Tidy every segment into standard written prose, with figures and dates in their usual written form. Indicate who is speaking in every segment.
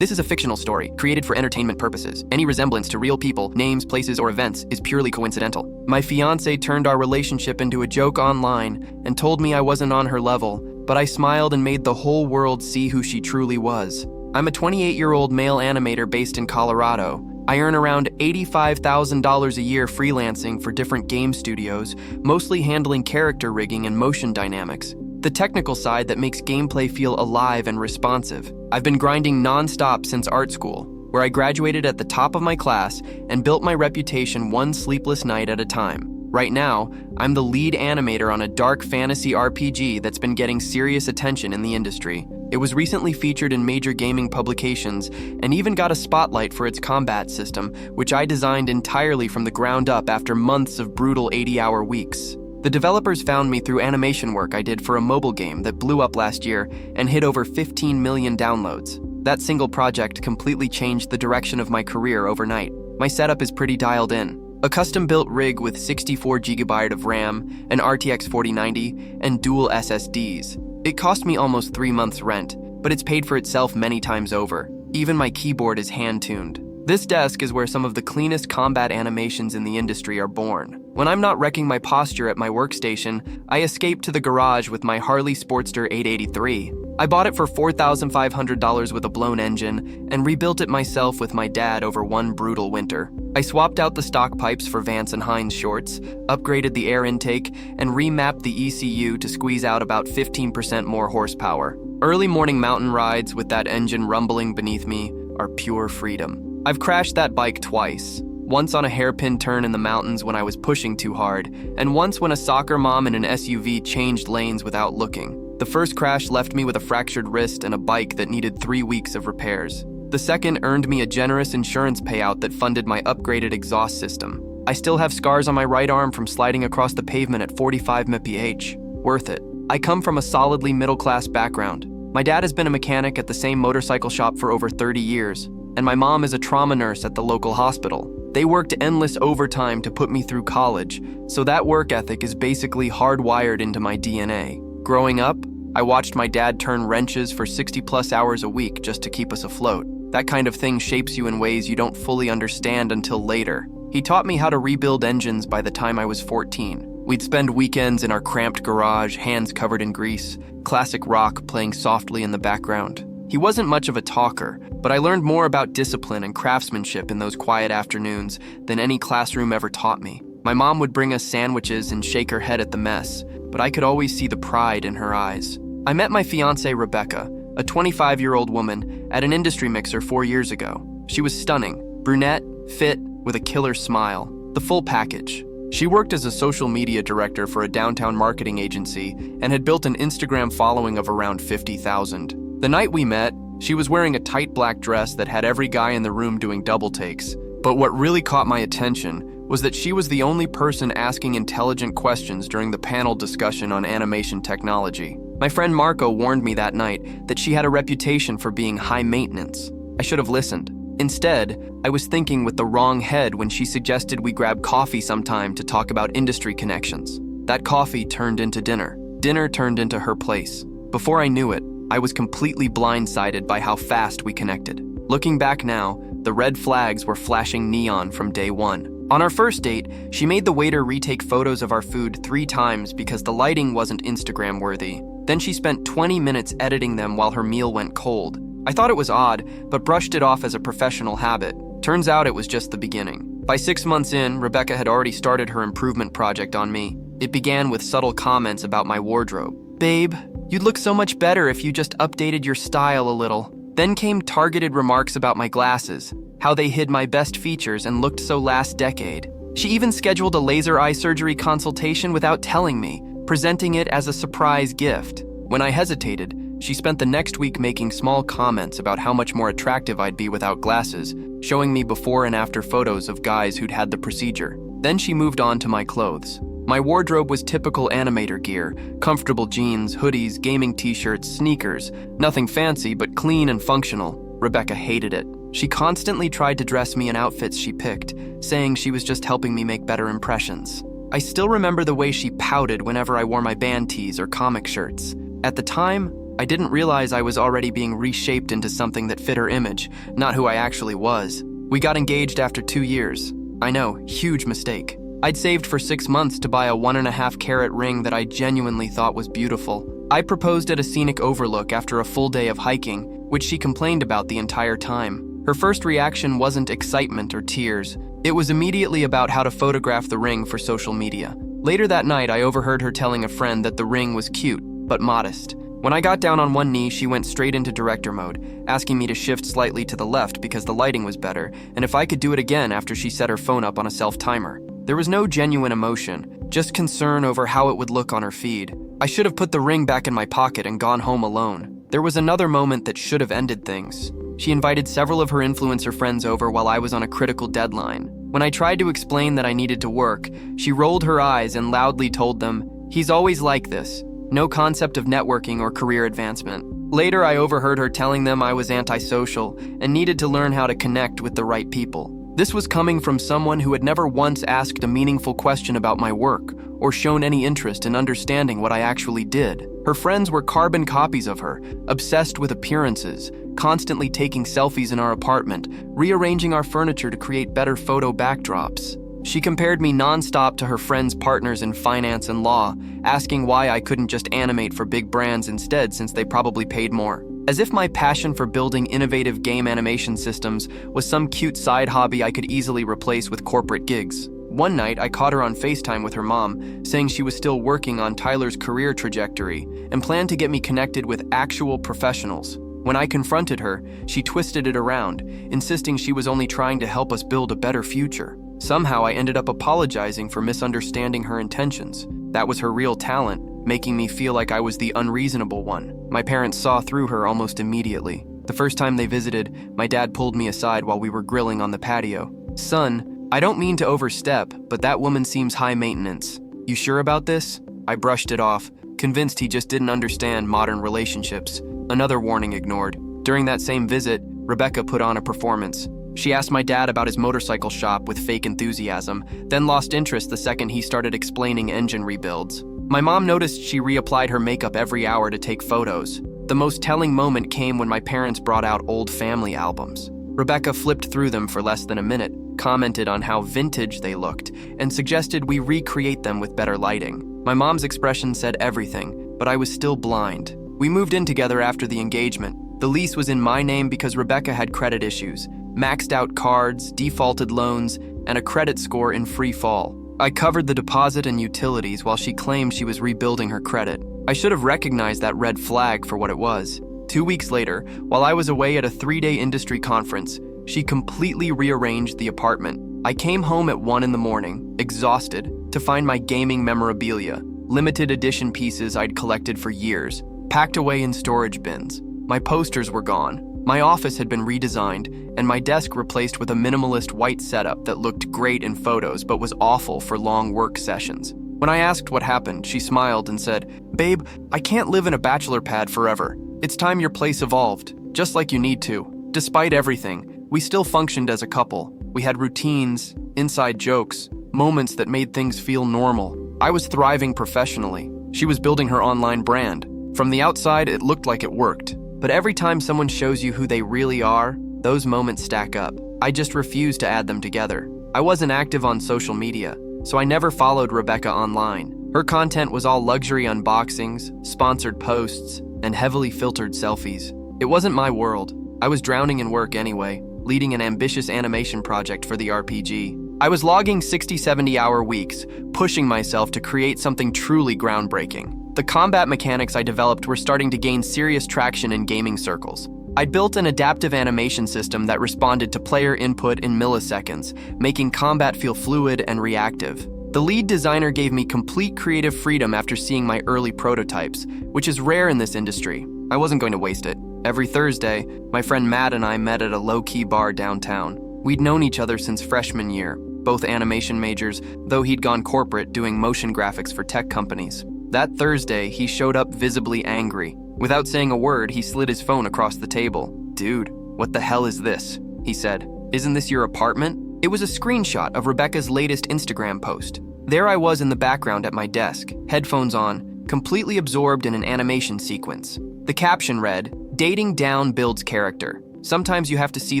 Speaker 1: This is a fictional story, created for entertainment purposes. Any resemblance to real people, names, places, or events is purely coincidental. My fiancé turned our relationship into a joke online and told me I wasn't on her level, but I smiled and made the whole world see who she truly was. I'm a 28-year-old male animator based in Colorado. I earn around $85,000 a year freelancing for different game studios, mostly handling character rigging and motion dynamics. The technical side that makes gameplay feel alive and responsive. I've been grinding non-stop since art school, where I graduated at the top of my class and built my reputation one sleepless night at a time. Right now, I'm the lead animator on a dark fantasy RPG that's been getting serious attention in the industry. It was recently featured in major gaming publications and even got a spotlight for its combat system, which I designed entirely from the ground up after months of brutal 80-hour weeks. The developers found me through animation work I did for a mobile game that blew up last year and hit over 15 million downloads. That single project completely changed the direction of my career overnight. My setup is pretty dialed in. A custom-built rig with 64GB of RAM, an RTX 4090, and dual SSDs. It cost me almost 3 months' rent, but it's paid for itself many times over. Even my keyboard is hand-tuned. This desk is where some of the cleanest combat animations in the industry are born. When I'm not wrecking my posture at my workstation, I escape to the garage with my Harley Sportster 883. I bought it for $4,500 with a blown engine and rebuilt it myself with my dad over one brutal winter. I swapped out the stock pipes for Vance and Hines shorts, upgraded the air intake, and remapped the ECU to squeeze out about 15% more horsepower. Early morning mountain rides with that engine rumbling beneath me are pure freedom. I've crashed that bike twice. Once on a hairpin turn in the mountains when I was pushing too hard, and once when a soccer mom in an SUV changed lanes without looking. The first crash left me with a fractured wrist and a bike that needed 3 weeks of repairs. The second earned me a generous insurance payout that funded my upgraded exhaust system. I still have scars on my right arm from sliding across the pavement at 45 mph. Worth it. I come from a solidly middle-class background. My dad has been a mechanic at the same motorcycle shop for over 30 years, and my mom is a trauma nurse at the local hospital. They worked endless overtime to put me through college, so that work ethic is basically hardwired into my DNA. Growing up, I watched my dad turn wrenches for 60+ hours a week just to keep us afloat. That kind of thing shapes you in ways you don't fully understand until later. He taught me how to rebuild engines by the time I was 14. We'd spend weekends in our cramped garage, hands covered in grease, classic rock playing softly in the background. He wasn't much of a talker, but I learned more about discipline and craftsmanship in those quiet afternoons than any classroom ever taught me. My mom would bring us sandwiches and shake her head at the mess, but I could always see the pride in her eyes. I met my fiancée, Rebecca, a 25-year-old woman, at an industry mixer 4 years ago. She was stunning, brunette, fit, with a killer smile, the full package. She worked as a social media director for a downtown marketing agency and had built an Instagram following of around 50,000. The night we met, she was wearing a tight black dress that had every guy in the room doing double takes. But what really caught my attention was that she was the only person asking intelligent questions during the panel discussion on animation technology. My friend Marco warned me that night that she had a reputation for being high maintenance. I should have listened. Instead, I was thinking with the wrong head when she suggested we grab coffee sometime to talk about industry connections. That coffee turned into dinner. Dinner turned into her place. Before I knew it, I was completely blindsided by how fast we connected. Looking back now, the red flags were flashing neon from day one. On our first date, she made the waiter retake photos of our food 3 times because the lighting wasn't Instagram worthy. Then she spent 20 minutes editing them while her meal went cold. I thought it was odd, but brushed it off as a professional habit. Turns out it was just the beginning. By 6 months in, Rebecca had already started her improvement project on me. It began with subtle comments about my wardrobe. "Babe, you'd look so much better if you just updated your style a little." Then came targeted remarks about my glasses, how they hid my best features and looked so last decade. She even scheduled a laser eye surgery consultation without telling me, presenting it as a surprise gift. When I hesitated, she spent the next week making small comments about how much more attractive I'd be without glasses, showing me before and after photos of guys who'd had the procedure. Then she moved on to my clothes. My wardrobe was typical animator gear, comfortable jeans, hoodies, gaming t-shirts, sneakers, nothing fancy but clean and functional. Rebecca hated it. She constantly tried to dress me in outfits she picked, saying she was just helping me make better impressions. I still remember the way she pouted whenever I wore my band tees or comic shirts. At the time, I didn't realize I was already being reshaped into something that fit her image, not who I actually was. We got engaged after 2 years. I know, huge mistake. I'd saved for 6 months to buy a 1.5-carat ring that I genuinely thought was beautiful. I proposed at a scenic overlook after a full day of hiking, which she complained about the entire time. Her first reaction wasn't excitement or tears. It was immediately about how to photograph the ring for social media. Later that night, I overheard her telling a friend that the ring was cute, but modest. When I got down on one knee, she went straight into director mode, asking me to shift slightly to the left because the lighting was better, and if I could do it again after she set her phone up on a self-timer. There was no genuine emotion, just concern over how it would look on her feed. I should have put the ring back in my pocket and gone home alone. There was another moment that should have ended things. She invited several of her influencer friends over while I was on a critical deadline. When I tried to explain that I needed to work, she rolled her eyes and loudly told them, "He's always like this. No concept of networking or career advancement." Later, I overheard her telling them I was antisocial and needed to learn how to connect with the right people. This was coming from someone who had never once asked a meaningful question about my work or shown any interest in understanding what I actually did. Her friends were carbon copies of her, obsessed with appearances, constantly taking selfies in our apartment, rearranging our furniture to create better photo backdrops. She compared me nonstop to her friends' partners in finance and law, asking why I couldn't just animate for big brands instead since they probably paid more. As if my passion for building innovative game animation systems was some cute side hobby I could easily replace with corporate gigs. One night, I caught her on FaceTime with her mom, saying she was still working on Tyler's career trajectory and planned to get me connected with actual professionals. When I confronted her, she twisted it around, insisting she was only trying to help us build a better future. Somehow, I ended up apologizing for misunderstanding her intentions. That was her real talent, making me feel like I was the unreasonable one. My parents saw through her almost immediately. The first time they visited, my dad pulled me aside while we were grilling on the patio. "Son, I don't mean to overstep, but that woman seems high maintenance. You sure about this?" I brushed it off, convinced he just didn't understand modern relationships. Another warning ignored. During that same visit, Rebecca put on a performance. She asked my dad about his motorcycle shop with fake enthusiasm, then lost interest the second he started explaining engine rebuilds. My mom noticed she reapplied her makeup every hour to take photos. The most telling moment came when my parents brought out old family albums. Rebecca flipped through them for less than a minute, commented on how vintage they looked, and suggested we recreate them with better lighting. My mom's expression said everything, but I was still blind. We moved in together after the engagement. The lease was in my name because Rebecca had credit issues, maxed out cards, defaulted loans, and a credit score in free fall. I covered the deposit and utilities while she claimed she was rebuilding her credit. I should have recognized that red flag for what it was. 2 weeks later, while I was away at a 3-day industry conference, she completely rearranged the apartment. I came home at 1 in the morning, exhausted, to find my gaming memorabilia, limited edition pieces I'd collected for years, packed away in storage bins. My posters were gone. My office had been redesigned, and my desk replaced with a minimalist white setup that looked great in photos but was awful for long work sessions. When I asked what happened, she smiled and said, "Babe, I can't live in a bachelor pad forever. It's time your place evolved, just like you need to." Despite everything, we still functioned as a couple. We had routines, inside jokes, moments that made things feel normal. I was thriving professionally. She was building her online brand. From the outside, it looked like it worked. But every time someone shows you who they really are, those moments stack up. I just refused to add them together. I wasn't active on social media, so I never followed Rebecca online. Her content was all luxury unboxings, sponsored posts, and heavily filtered selfies. It wasn't my world. I was drowning in work anyway, leading an ambitious animation project for the RPG. I was logging 60-70-hour weeks, pushing myself to create something truly groundbreaking. The combat mechanics I developed were starting to gain serious traction in gaming circles. I'd built an adaptive animation system that responded to player input in milliseconds, making combat feel fluid and reactive. The lead designer gave me complete creative freedom after seeing my early prototypes, which is rare in this industry. I wasn't going to waste it. Every Thursday, my friend Matt and I met at a low-key bar downtown. We'd known each other since freshman year, both animation majors, though he'd gone corporate doing motion graphics for tech companies. That Thursday, he showed up visibly angry. Without saying a word, he slid his phone across the table. "Dude, what the hell is this?" he said. "Isn't this your apartment?" It was a screenshot of Rebecca's latest Instagram post. There I was in the background at my desk, headphones on, completely absorbed in an animation sequence. The caption read, "Dating down builds character. Sometimes you have to see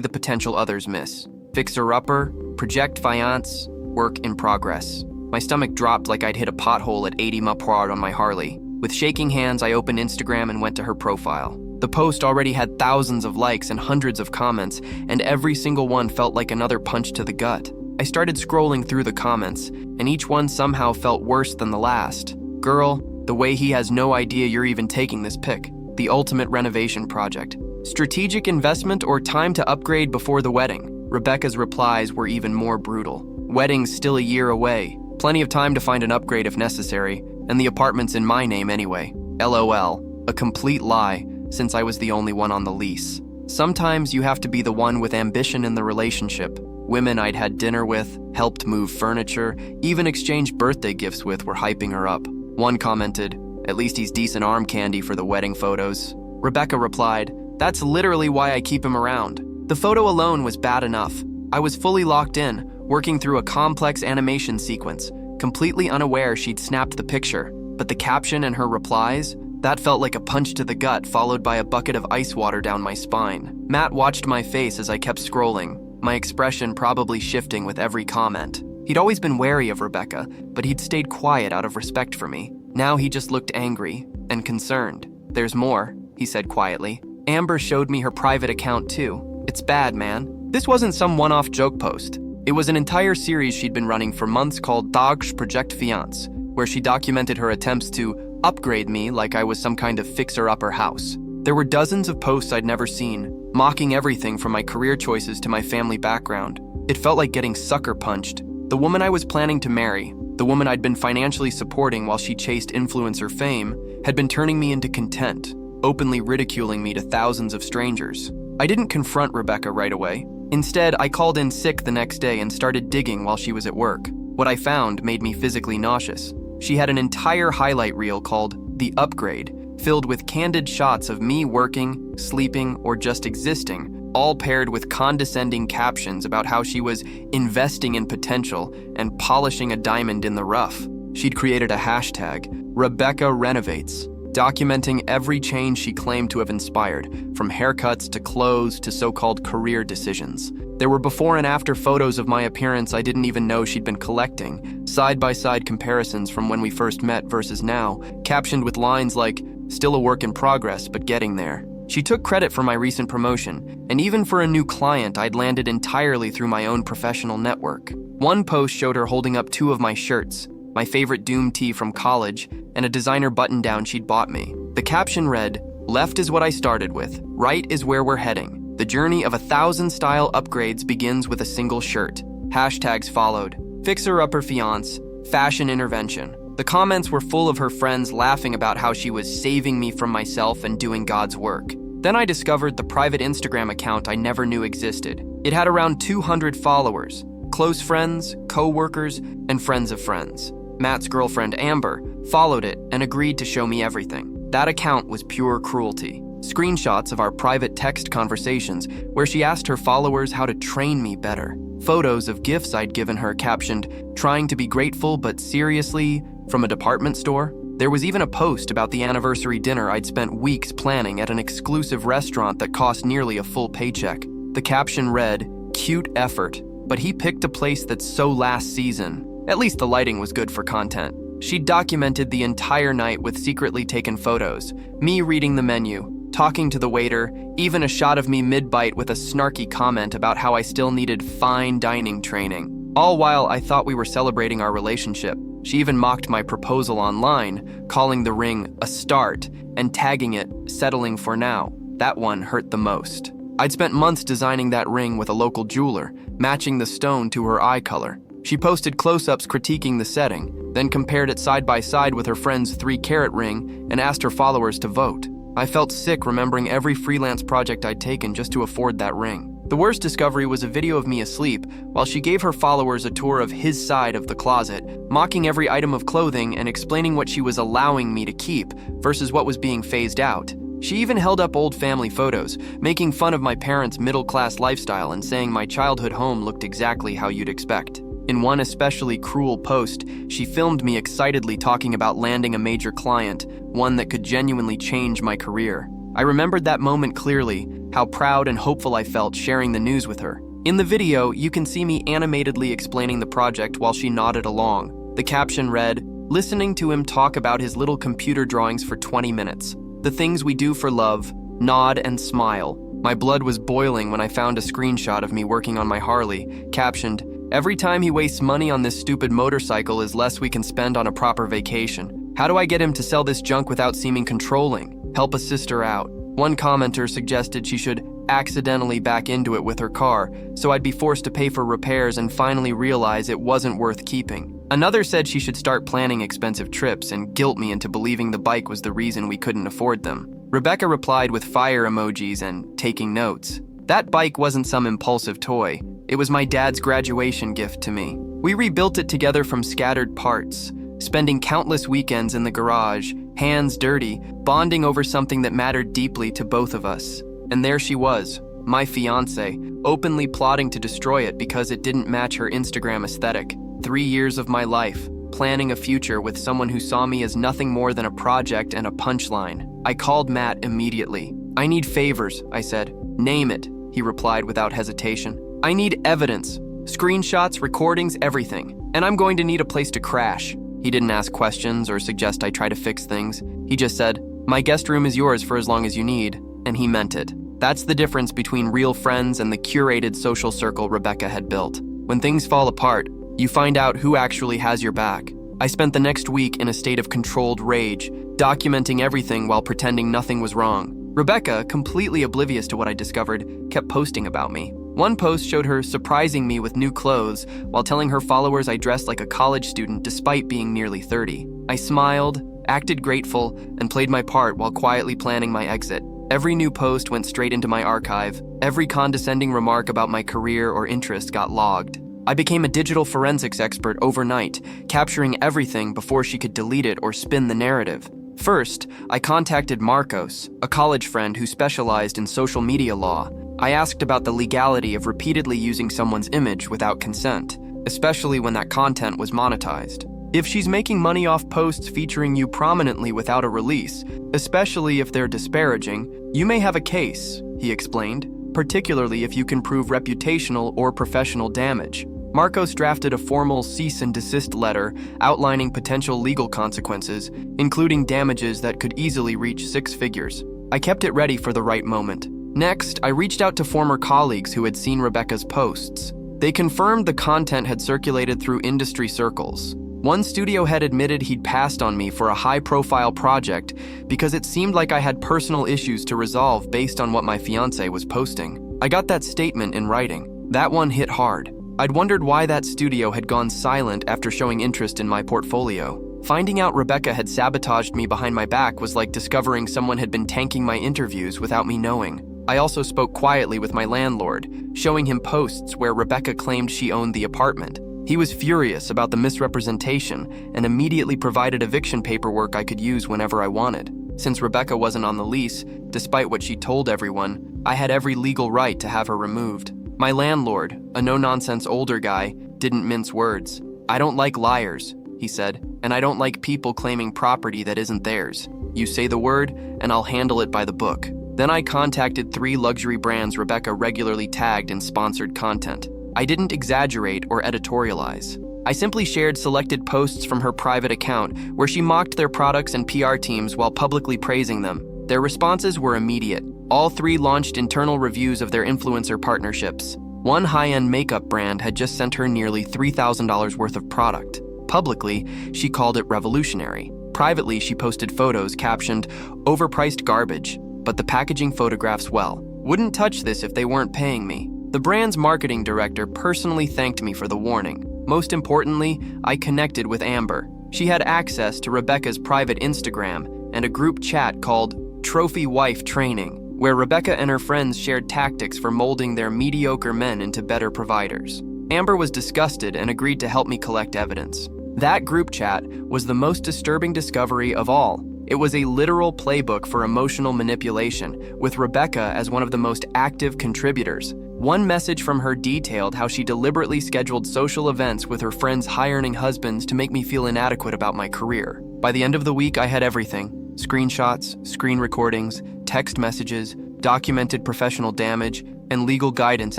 Speaker 1: the potential others miss. Fixer-upper, project fiancé, work in progress." My stomach dropped like I'd hit a pothole at 80 mph on my Harley. With shaking hands, I opened Instagram and went to her profile. The post already had thousands of likes and hundreds of comments, and every single one felt like another punch to the gut. I started scrolling through the comments, and each one somehow felt worse than the last. "Girl, the way he has no idea you're even taking this pic. The ultimate renovation project. Strategic investment or time to upgrade before the wedding?" Rebecca's replies were even more brutal. "Wedding's still a year away. Plenty of time to find an upgrade if necessary, and the apartment's in my name anyway. LOL. A complete lie, since I was the only one on the lease. Sometimes you have to be the one with ambition in the relationship. Women I'd had dinner with, helped move furniture, even exchanged birthday gifts with were hyping her up. One commented, "At least he's decent arm candy for the wedding photos." Rebecca replied, "That's literally why I keep him around. The photo alone was bad enough. I was fully locked in, working through a complex animation sequence, completely unaware she'd snapped the picture, but the caption and her replies, that felt like a punch to the gut followed by a bucket of ice water down my spine." Matt watched my face as I kept scrolling, my expression probably shifting with every comment. He'd always been wary of Rebecca, but he'd stayed quiet out of respect for me. Now he just looked angry and concerned. "There's more," he said quietly. "Amber showed me her private account too. It's bad, man." This wasn't some one-off joke post. It was an entire series she'd been running for months called Dog's Project Fiancé, where she documented her attempts to upgrade me like I was some kind of fixer-upper house. There were dozens of posts I'd never seen, mocking everything from my career choices to my family background. It felt like getting sucker punched. The woman I was planning to marry, the woman I'd been financially supporting while she chased influencer fame, had been turning me into content, openly ridiculing me to thousands of strangers. I didn't confront Rebecca right away. Instead, I called in sick the next day and started digging while she was at work. What I found made me physically nauseous. She had an entire highlight reel called The Upgrade, filled with candid shots of me working, sleeping, or just existing, all paired with condescending captions about how she was investing in potential and polishing a diamond in the rough. She'd created a hashtag, Rebecca Renovates, documenting every change she claimed to have inspired, from haircuts to clothes to so-called career decisions. There were before and after photos of my appearance I didn't even know she'd been collecting, side-by-side comparisons from when we first met versus now, captioned with lines like, "Still a work in progress, but getting there." She took credit for my recent promotion, and even for a new client I'd landed entirely through my own professional network. One post showed her holding up 2 of my shirts, my favorite Doom tee from college, and a designer button-down she'd bought me. The caption read, "Left is what I started with, right is where we're heading. The journey of 1,000 style upgrades begins with a single shirt." Hashtags followed, fixer-upper fiancé, fashion intervention. The comments were full of her friends laughing about how she was saving me from myself and doing God's work. Then I discovered the private Instagram account I never knew existed. It had around 200 followers, close friends, co-workers, and friends of friends. Matt's girlfriend, Amber, followed it and agreed to show me everything. That account was pure cruelty. Screenshots of our private text conversations where she asked her followers how to train me better. Photos of gifts I'd given her captioned, "Trying to be grateful but seriously," from a department store. There was even a post about the anniversary dinner I'd spent weeks planning at an exclusive restaurant that cost nearly a full paycheck. The caption read, "Cute effort, but he picked a place that's so last season." At least the lighting was good for content. She documented the entire night with secretly taken photos, me reading the menu, talking to the waiter, even a shot of me mid-bite with a snarky comment about how I still needed fine dining training. All while I thought we were celebrating our relationship. She even mocked my proposal online, calling the ring a start and tagging it "settling for now." That one hurt the most. I'd spent months designing that ring with a local jeweler, matching the stone to her eye color. She posted close-ups critiquing the setting, then compared it side by side with her friend's 3-carat ring and asked her followers to vote. I felt sick remembering every freelance project I'd taken just to afford that ring. The worst discovery was a video of me asleep while she gave her followers a tour of his side of the closet, mocking every item of clothing and explaining what she was allowing me to keep versus what was being phased out. She even held up old family photos, making fun of my parents' middle-class lifestyle and saying my childhood home looked exactly how you'd expect. In one especially cruel post, she filmed me excitedly talking about landing a major client, one that could genuinely change my career. I remembered that moment clearly, how proud and hopeful I felt sharing the news with her. In the video, you can see me animatedly explaining the project while she nodded along. The caption read, "Listening to him talk about his little computer drawings for 20 minutes. The things we do for love, nod and smile." My blood was boiling when I found a screenshot of me working on my Harley, captioned, "Every time he wastes money on this stupid motorcycle is less we can spend on a proper vacation. How do I get him to sell this junk without seeming controlling? Help a sister out." One commenter suggested she should accidentally back into it with her car, so I'd be forced to pay for repairs and finally realize it wasn't worth keeping. Another said she should start planning expensive trips and guilt me into believing the bike was the reason we couldn't afford them. Rebecca replied with fire emojis and taking notes. That bike wasn't some impulsive toy. It was my dad's graduation gift to me. We rebuilt it together from scattered parts, spending countless weekends in the garage, hands dirty, bonding over something that mattered deeply to both of us. And there she was, my fiancée, openly plotting to destroy it because it didn't match her Instagram aesthetic. 3 years of my life, planning a future with someone who saw me as nothing more than a project and a punchline. I called Matt immediately. "I need favors," I said. "Name it," he replied without hesitation. "I need evidence. Screenshots, recordings, everything. And I'm going to need a place to crash." He didn't ask questions or suggest I try to fix things. He just said, "My guest room is yours for as long as you need," and he meant it. That's the difference between real friends and the curated social circle Rebecca had built. When things fall apart, you find out who actually has your back. I spent the next week in a state of controlled rage, documenting everything while pretending nothing was wrong. Rebecca, completely oblivious to what I discovered, kept posting about me. One post showed her surprising me with new clothes while telling her followers I dressed like a college student despite being nearly 30. I smiled, acted grateful, and played my part while quietly planning my exit. Every new post went straight into my archive. Every condescending remark about my career or interest got logged. I became a digital forensics expert overnight, capturing everything before she could delete it or spin the narrative. First, I contacted Marcos, a college friend who specialized in social media law. I asked about the legality of repeatedly using someone's image without consent, especially when that content was monetized. If she's making money off posts featuring you prominently without a release, especially if they're disparaging, you may have a case, he explained, particularly if you can prove reputational or professional damage. Marcos drafted a formal cease and desist letter outlining potential legal consequences, including damages that could easily reach 6 figures. I kept it ready for the right moment. Next, I reached out to former colleagues who had seen Rebecca's posts. They confirmed the content had circulated through industry circles. One studio head admitted he'd passed on me for a high-profile project because it seemed like I had personal issues to resolve based on what my fiancé was posting. I got that statement in writing. That one hit hard. I'd wondered why that studio had gone silent after showing interest in my portfolio. Finding out Rebecca had sabotaged me behind my back was like discovering someone had been tanking my interviews without me knowing. I also spoke quietly with my landlord, showing him posts where Rebecca claimed she owned the apartment. He was furious about the misrepresentation and immediately provided eviction paperwork I could use whenever I wanted. Since Rebecca wasn't on the lease, despite what she told everyone, I had every legal right to have her removed. My landlord, a no-nonsense older guy, didn't mince words. "I don't like liars," he said, "and I don't like people claiming property that isn't theirs. You say the word, and I'll handle it by the book." Then I contacted 3 luxury brands Rebecca regularly tagged in sponsored content. I didn't exaggerate or editorialize. I simply shared selected posts from her private account where she mocked their products and PR teams while publicly praising them. Their responses were immediate. All 3 launched internal reviews of their influencer partnerships. One high-end makeup brand had just sent her nearly $3,000 worth of product. Publicly, she called it revolutionary. Privately, she posted photos captioned, "Overpriced garbage, but the packaging photographs well. Wouldn't touch this if they weren't paying me." The brand's marketing director personally thanked me for the warning. Most importantly, I connected with Amber. She had access to Rebecca's private Instagram and a group chat called Trophy Wife Training, where Rebecca and her friends shared tactics for molding their mediocre men into better providers. Amber was disgusted and agreed to help me collect evidence. That group chat was the most disturbing discovery of all. It was a literal playbook for emotional manipulation, with Rebecca as one of the most active contributors. One message from her detailed how she deliberately scheduled social events with her friends' high-earning husbands to make me feel inadequate about my career. By the end of the week, I had everything: screenshots, screen recordings, text messages, documented professional damage, and legal guidance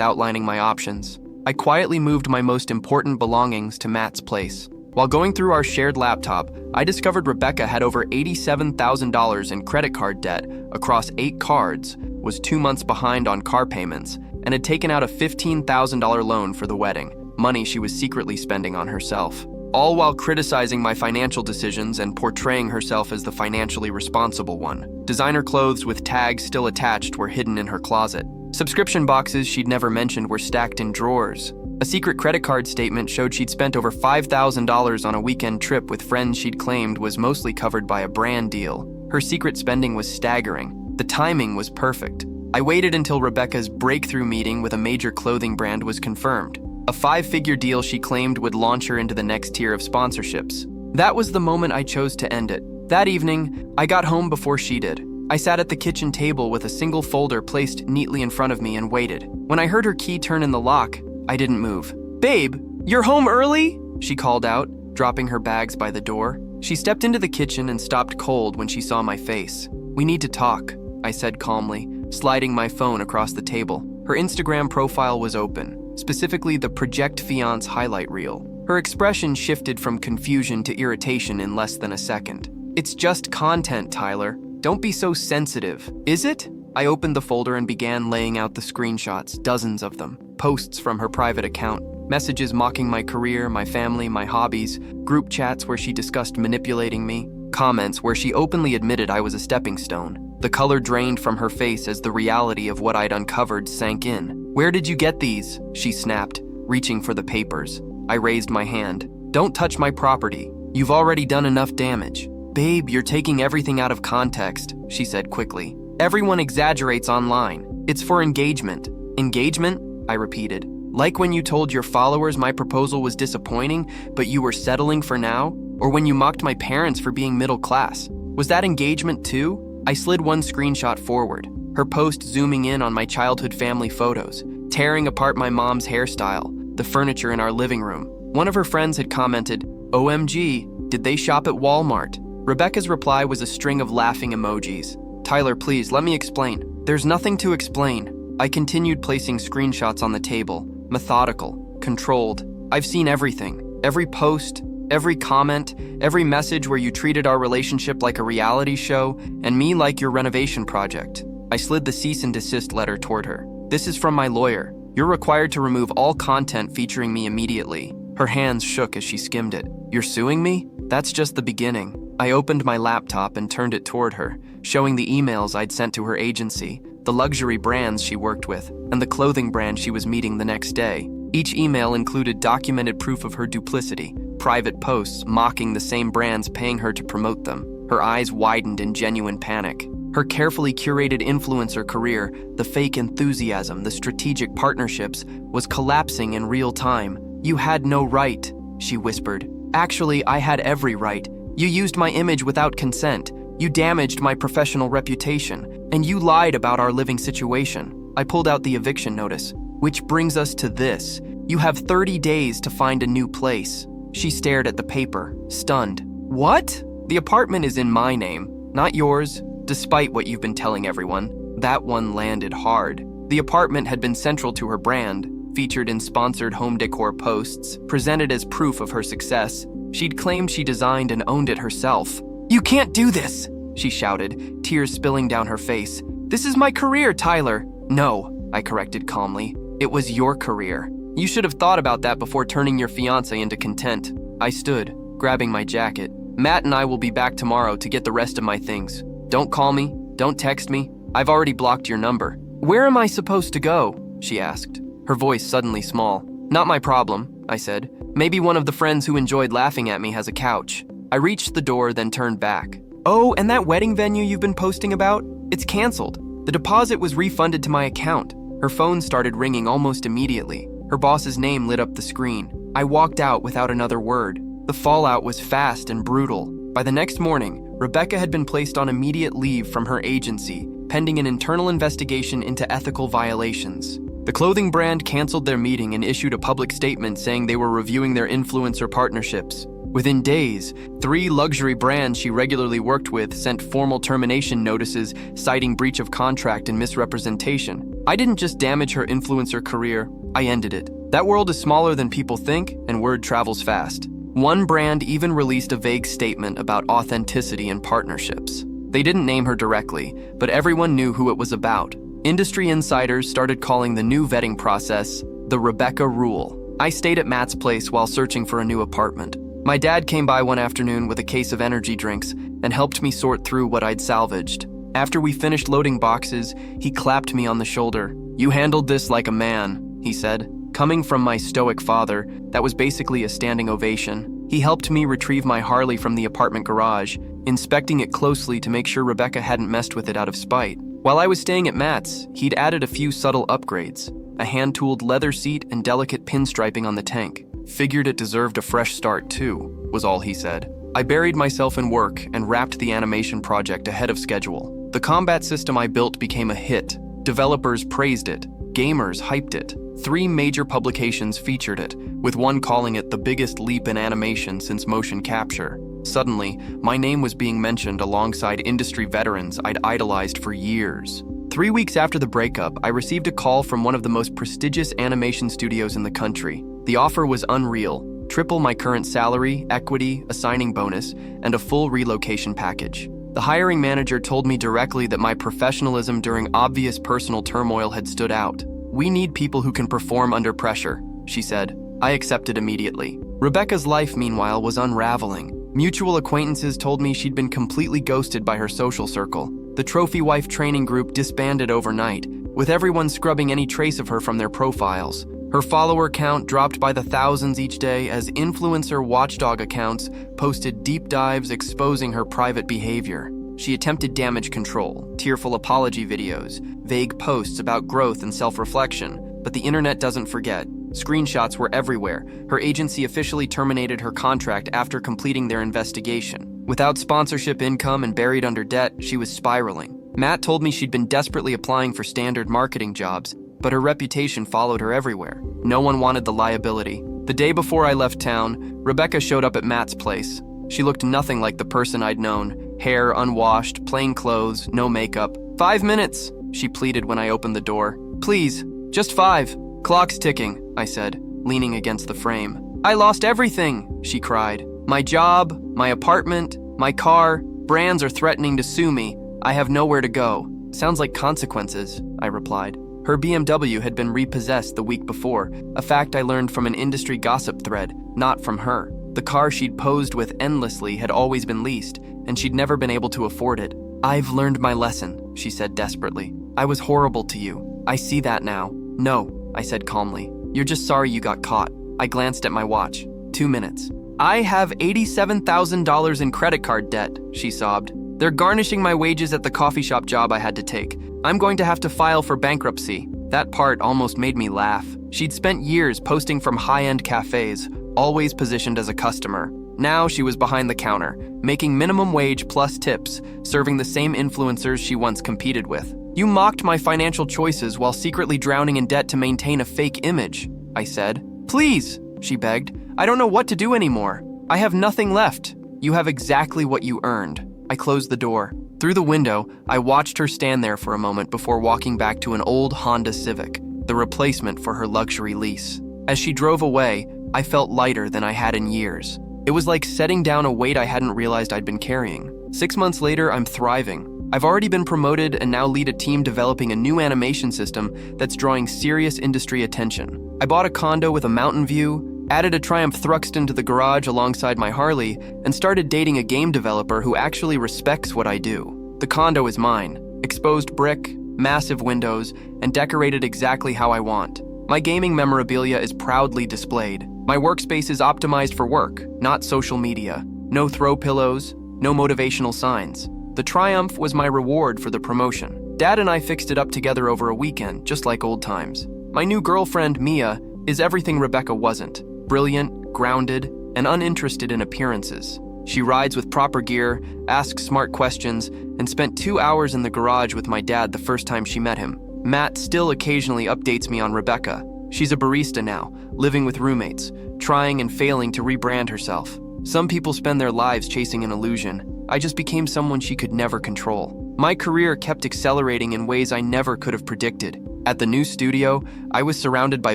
Speaker 1: outlining my options. I quietly moved my most important belongings to Matt's place. While going through our shared laptop, I discovered Rebecca had over $87,000 in credit card debt across 8 cards, was 2 months behind on car payments, and had taken out a $15,000 loan for the wedding, money she was secretly spending on herself. All while criticizing my financial decisions and portraying herself as the financially responsible one. Designer clothes with tags still attached were hidden in her closet. Subscription boxes she'd never mentioned were stacked in drawers. A secret credit card statement showed she'd spent over $5,000 on a weekend trip with friends she'd claimed was mostly covered by a brand deal. Her secret spending was staggering. The timing was perfect. I waited until Rebecca's breakthrough meeting with a major clothing brand was confirmed. A 5-figure deal she claimed would launch her into the next tier of sponsorships. That was the moment I chose to end it. That evening, I got home before she did. I sat at the kitchen table with a single folder placed neatly in front of me and waited. When I heard her key turn in the lock, I didn't move. "Babe, you're home early?" she called out, dropping her bags by the door. She stepped into the kitchen and stopped cold when she saw my face. "We need to talk," I said calmly, sliding my phone across the table. Her Instagram profile was open, specifically the Project Fiancée highlight reel. Her expression shifted from confusion to irritation in less than a second. "It's just content, Tyler. Don't be so sensitive." "Is it?" I opened the folder and began laying out the screenshots, dozens of them. Posts from her private account, messages mocking my career, my family, my hobbies, group chats where she discussed manipulating me, comments where she openly admitted I was a stepping stone. The color drained from her face as the reality of what I'd uncovered sank in. "Where did you get these?" she snapped, reaching for the papers. I raised my hand. "Don't touch my property. You've already done enough damage." "Babe, you're taking everything out of context," she said quickly. "Everyone exaggerates online. It's for engagement." "Engagement?" I repeated. "Like when you told your followers my proposal was disappointing, but you were settling for now? Or when you mocked my parents for being middle class? Was that engagement too?" I slid one screenshot forward, her post zooming in on my childhood family photos, tearing apart my mom's hairstyle, the furniture in our living room. One of her friends had commented, "OMG, did they shop at Walmart?" Rebecca's reply was a string of laughing emojis. "Tyler, please, let me explain." "There's nothing to explain." I continued placing screenshots on the table, methodical, controlled. "I've seen everything. Every post, every comment, every message where you treated our relationship like a reality show and me like your renovation project." I slid the cease and desist letter toward her. "This is from my lawyer. You're required to remove all content featuring me immediately." Her hands shook as she skimmed it. "You're suing me? That's just the beginning." I opened my laptop and turned it toward her, showing the emails I'd sent to her agency, the luxury brands she worked with, and the clothing brand she was meeting the next day. Each email included documented proof of her duplicity, private posts mocking the same brands paying her to promote them. Her eyes widened in genuine panic. Her carefully curated influencer career, the fake enthusiasm, the strategic partnerships, was collapsing in real time. "You had no right," she whispered. "Actually, I had every right. You used my image without consent. You damaged my professional reputation, and you lied about our living situation." I pulled out the eviction notice. "Which brings us to this. You have 30 days to find a new place." She stared at the paper, stunned. "What?" "The apartment is in my name, not yours, despite what you've been telling everyone." That one landed hard. The apartment had been central to her brand, featured in sponsored home decor posts, presented as proof of her success. She'd claimed she designed and owned it herself. "You can't do this!" she shouted, tears spilling down her face. "This is my career, Tyler." "No," I corrected calmly. "It was your career. You should have thought about that before turning your fiancé into content." I stood, grabbing my jacket. "Matt and I will be back tomorrow to get the rest of my things. Don't call me, don't text me. I've already blocked your number." "Where am I supposed to go?" she asked, her voice suddenly small. "Not my problem," I said. "Maybe one of the friends who enjoyed laughing at me has a couch." I reached the door, then turned back. "Oh, and that wedding venue you've been posting about? It's canceled. The deposit was refunded to my account." Her phone started ringing almost immediately. Her boss's name lit up the screen. I walked out without another word. The fallout was fast and brutal. By the next morning, Rebecca had been placed on immediate leave from her agency, pending an internal investigation into ethical violations. The clothing brand canceled their meeting and issued a public statement saying they were reviewing their influencer partnerships. Within days, 3 luxury brands she regularly worked with sent formal termination notices citing breach of contract and misrepresentation. I didn't just damage her influencer career, I ended it. That world is smaller than people think, and word travels fast. One brand even released a vague statement about authenticity and partnerships. They didn't name her directly, but everyone knew who it was about. Industry insiders started calling the new vetting process the Rebecca Rule. I stayed at Matt's place while searching for a new apartment. My dad came by one afternoon with a case of energy drinks and helped me sort through what I'd salvaged. After we finished loading boxes, he clapped me on the shoulder. "You handled this like a man," he said. Coming from my stoic father, that was basically a standing ovation. He helped me retrieve my Harley from the apartment garage, inspecting it closely to make sure Rebecca hadn't messed with it out of spite. While I was staying at Matt's, he'd added a few subtle upgrades. A hand-tooled leather seat and delicate pinstriping on the tank. "Figured it deserved a fresh start too," was all he said. I buried myself in work and wrapped the animation project ahead of schedule. The combat system I built became a hit. Developers praised it. Gamers hyped it. 3 major publications featured it, with one calling it the biggest leap in animation since motion capture. Suddenly, my name was being mentioned alongside industry veterans I'd idolized for years. 3 weeks after the breakup, I received a call from one of the most prestigious animation studios in the country. The offer was unreal: triple my current salary, equity, a signing bonus, and a full relocation package. The hiring manager told me directly that my professionalism during obvious personal turmoil had stood out. "We need people who can perform under pressure," she said. I accepted immediately. Rebecca's life, meanwhile, was unraveling. Mutual acquaintances told me she'd been completely ghosted by her social circle. The trophy wife training group disbanded overnight, with everyone scrubbing any trace of her from their profiles. Her follower count dropped by the thousands each day as influencer watchdog accounts posted deep dives exposing her private behavior. She attempted damage control, tearful apology videos, vague posts about growth and self-reflection, but the internet doesn't forget. Screenshots were everywhere. Her agency officially terminated her contract after completing their investigation. Without sponsorship income and buried under debt, she was spiraling. Matt told me she'd been desperately applying for standard marketing jobs, but her reputation followed her everywhere. No one wanted the liability. The day before I left town, Rebecca showed up at Matt's place. She looked nothing like the person I'd known. Hair unwashed, plain clothes, no makeup. "5 minutes," she pleaded when I opened the door. "Please, just 5. Clock's ticking," I said, leaning against the frame. "I lost everything," she cried. "My job, my apartment, my car. Brands are threatening to sue me. I have nowhere to go." "Sounds like consequences," I replied. Her BMW had been repossessed the week before, a fact I learned from an industry gossip thread, not from her. The car she'd posed with endlessly had always been leased, and she'd never been able to afford it. "I've learned my lesson," she said desperately. "I was horrible to you. I see that now." "No," I said calmly. "You're just sorry you got caught." I glanced at my watch. 2 minutes. "I have $87,000 in credit card debt," she sobbed. "They're garnishing my wages at the coffee shop job I had to take. I'm going to have to file for bankruptcy." That part almost made me laugh. She'd spent years posting from high-end cafes, always positioned as a customer. Now she was behind the counter, making minimum wage plus tips, serving the same influencers she once competed with. "You mocked my financial choices while secretly drowning in debt to maintain a fake image," I said. "Please," she begged. "I don't know what to do anymore. I have nothing left." "You have exactly what you earned." I closed the door. Through the window, I watched her stand there for a moment before walking back to an old Honda Civic, the replacement for her luxury lease. As she drove away, I felt lighter than I had in years. It was like setting down a weight I hadn't realized I'd been carrying. 6 months later, I'm thriving. I've already been promoted and now lead a team developing a new animation system that's drawing serious industry attention. I bought a condo with a mountain view, added a Triumph Thruxton to the garage alongside my Harley, and started dating a game developer who actually respects what I do. The condo is mine, exposed brick, massive windows, and decorated exactly how I want. My gaming memorabilia is proudly displayed. My workspace is optimized for work, not social media. No throw pillows, no motivational signs. The Triumph was my reward for the promotion. Dad and I fixed it up together over a weekend, just like old times. My new girlfriend, Mia, is everything Rebecca wasn't. Brilliant, grounded, and uninterested in appearances. She rides with proper gear, asks smart questions, and spent 2 hours in the garage with my dad the first time she met him. Matt still occasionally updates me on Rebecca. She's a barista now, living with roommates, trying and failing to rebrand herself. Some people spend their lives chasing an illusion. I just became someone she could never control. My career kept accelerating in ways I never could have predicted. At the new studio, I was surrounded by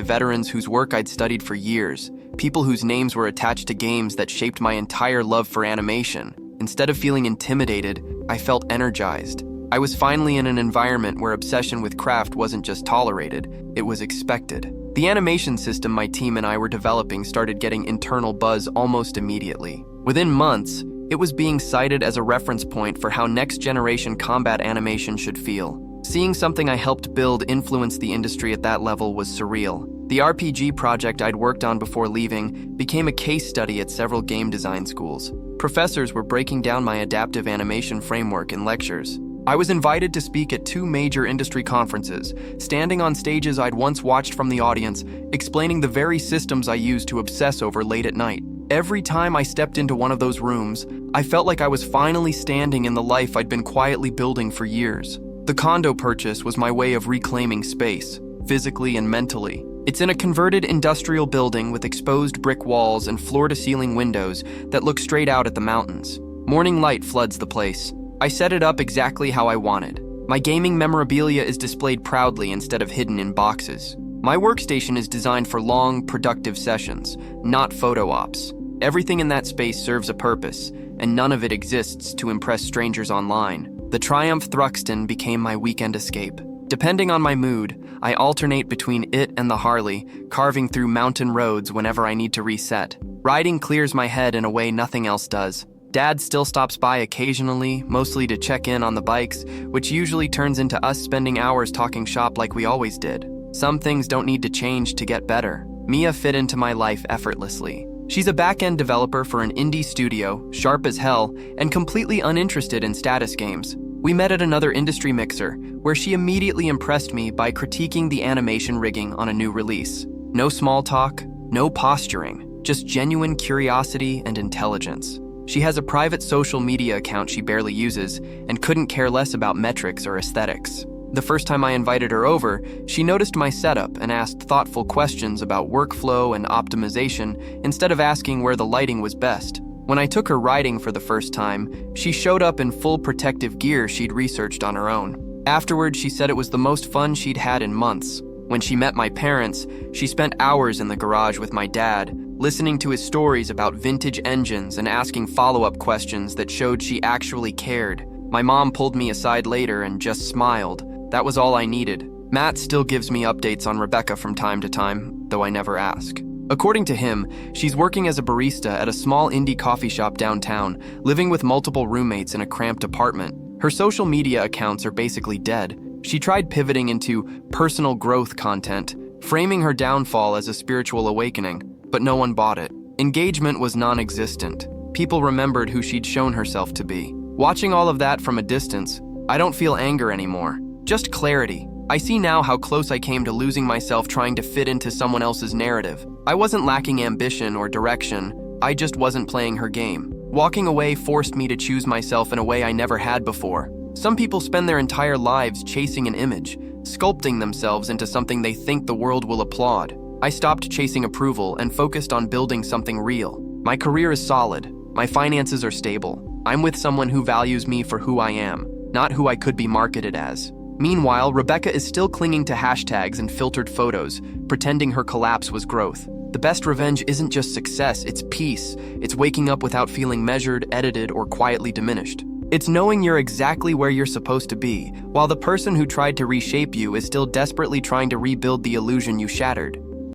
Speaker 1: veterans whose work I'd studied for years, people whose names were attached to games that shaped my entire love for animation. Instead of feeling intimidated, I felt energized. I was finally in an environment where obsession with craft wasn't just tolerated, it was expected. The animation system my team and I were developing started getting internal buzz almost immediately. Within months, it was being cited as a reference point for how next-generation combat animation should feel. Seeing something I helped build influence the industry at that level was surreal. The RPG project I'd worked on before leaving became a case study at several game design schools. Professors were breaking down my adaptive animation framework in lectures. I was invited to speak at 2 major industry conferences, standing on stages I'd once watched from the audience, explaining the very systems I used to obsess over late at night. Every time I stepped into one of those rooms, I felt like I was finally standing in the life I'd been quietly building for years. The condo purchase was my way of reclaiming space, physically and mentally. It's in a converted industrial building with exposed brick walls and floor-to-ceiling windows that look straight out at the mountains. Morning light floods the place. I set it up exactly how I wanted. My gaming memorabilia is displayed proudly instead of hidden in boxes. My workstation is designed for long, productive sessions, not photo ops. Everything in that space serves a purpose, and none of it exists to impress strangers online. The Triumph Thruxton became my weekend escape. Depending on my mood, I alternate between it and the Harley, carving through mountain roads whenever I need to reset. Riding clears my head in a way nothing else does. Dad still stops by occasionally, mostly to check in on the bikes, which usually turns into us spending hours talking shop like we always did. Some things don't need to change to get better. Mia fit into my life effortlessly. She's a back-end developer for an indie studio, sharp as hell, and completely uninterested in status games. We met at another industry mixer, where she immediately impressed me by critiquing the animation rigging on a new release. No small talk, no posturing, just genuine curiosity and intelligence. She has a private social media account she barely uses and couldn't care less about metrics or aesthetics. The first time I invited her over, she noticed my setup and asked thoughtful questions about workflow and optimization instead of asking where the lighting was best. When I took her riding for the first time, she showed up in full protective gear she'd researched on her own. Afterward, she said it was the most fun she'd had in months. When she met my parents, she spent hours in the garage with my dad, listening to his stories about vintage engines and asking follow-up questions that showed she actually cared. My mom pulled me aside later and just smiled. That was all I needed. Matt still gives me updates on Rebecca from time to time, though I never ask. According to him, she's working as a barista at a small indie coffee shop downtown, living with multiple roommates in a cramped apartment. Her social media accounts are basically dead. She tried pivoting into personal growth content, framing her downfall as a spiritual awakening, but no one bought it. Engagement was non-existent. People remembered who she'd shown herself to be. Watching all of that from a distance, I don't feel anger anymore, just clarity. I see now how close I came to losing myself trying to fit into someone else's narrative. I wasn't lacking ambition or direction, I just wasn't playing her game. Walking away forced me to choose myself in a way I never had before. Some people spend their entire lives chasing an image, sculpting themselves into something they think the world will applaud. I stopped chasing approval and focused on building something real. My career is solid, my finances are stable. I'm with someone who values me for who I am, not who I could be marketed as. Meanwhile, Rebecca is still clinging to hashtags and filtered photos, pretending her collapse was growth. The best revenge isn't just success, it's peace. It's waking up without feeling measured, edited, or quietly diminished. It's knowing you're exactly where you're supposed to be, while the person who tried to reshape you is still desperately trying to rebuild the illusion you shattered.